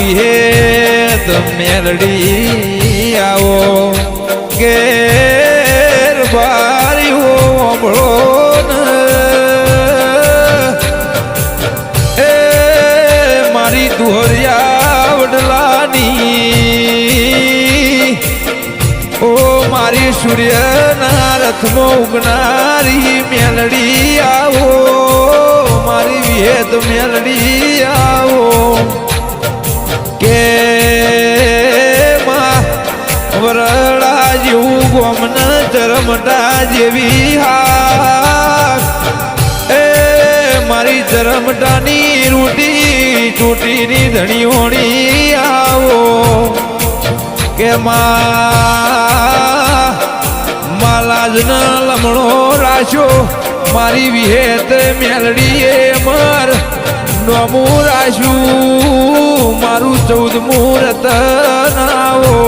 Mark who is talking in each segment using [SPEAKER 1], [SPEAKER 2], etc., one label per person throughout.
[SPEAKER 1] વિહેત મેલડી આવો ઘેર બારીઓ અમળો એ મારી દુહરિયા વડલાની ઓ મારી સૂર્યના રથમાં ઉગનારી મેલડી આવો મારી વિહેત મેલડી આવો કે વરડા જેવું ગોમન ચરમટા જેવી હાક એ મારી ચરમટાની રૂટી ચૂંટીની ધણીઓણી આવો કે માલાજન લમણો રાશો મારી વિહેત મેલડીએ મર નોમું રાશું મારું 14મું રતન આવો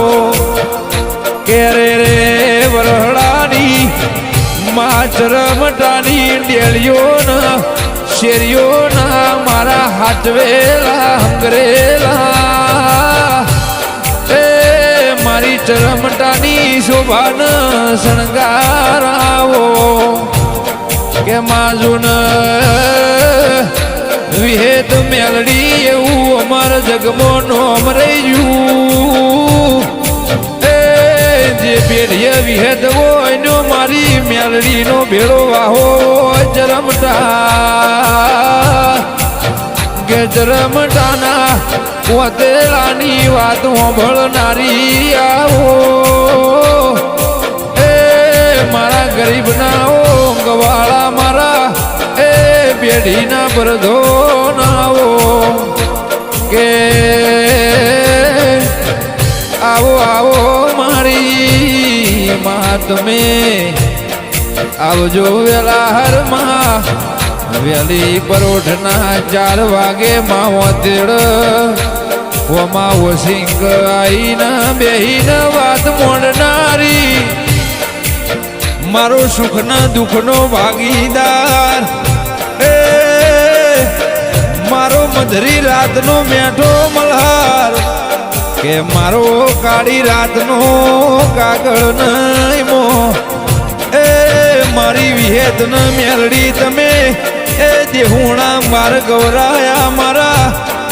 [SPEAKER 1] કે રે વરહડાની માચરમટાની ડેલીઓના શેરીઓના મારા હાચવેલા હંગરેલા એ મારી ચરમટાની શોભાન શણગારાવો કે માજુન વિહેત મેલડી એવું અમાર જગમો નોમ રહી જે પેઢીએ વિહેત હોય નો મારી મેલડીનો ભેળો વાહો ચરમટા કે ચરમટાના પોતેલાની વાત સાંભળનારી આવો એ મારા ગરીબના ઓ ગવાળા મારા એ પેઢીના બરધો નાવો કે આવો આવો મારી માં તમે આવજો વેલા હરમાં વેલી પરોઠના 4 વાગે માવો તેડ ઓમાં ઓસિંગ આઈના બેહીને વાત મોડનારી મારો સુખના દુઃખનો ભાગીદાર એ મારો મધરી રાતનો મેઠો મલ્હાર કે મારો કાળી રાતનો કાગળ નઈમો એ મારી વિહેત ન મેલડી તમે એ દેહુણા માર ગૌરાયા મારા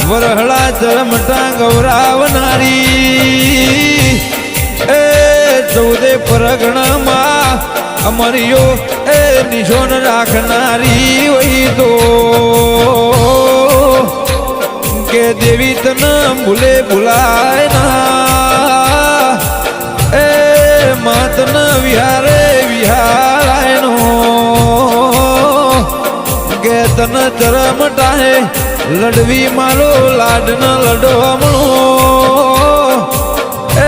[SPEAKER 1] વરહળા ચરમટા ગૌરાવનારી એ 14 પરગણામાં અમરિયો એ નિશોન રાખનારી હોય તો કે દેવી તન ભૂલે ભૂલાય ના એ માતન વિહારે વિહારાય નો કે તન ચરમટાહે લડવી મારો લાડન લડો હમણો એ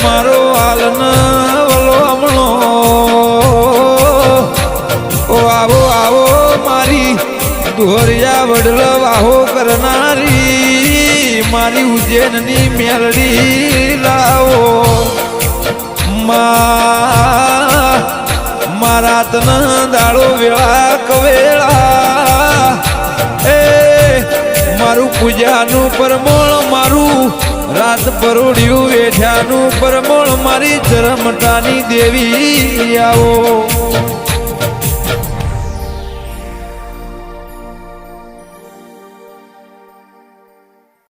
[SPEAKER 1] મારો હાલન વલો હમણો ઓ આવો આવો મારી દુહરિયા વડલ વાહો કરનારી મારી ઉજ્જૈનની મેલડી લાવો મારા તન દાડો વેળા કવેળા એ મારું પૂજાનું પરમોળ મારું રાત પરોડ્યું વેઠ્યાનું પરમોળ મારી ચરમટાની દેવી આવો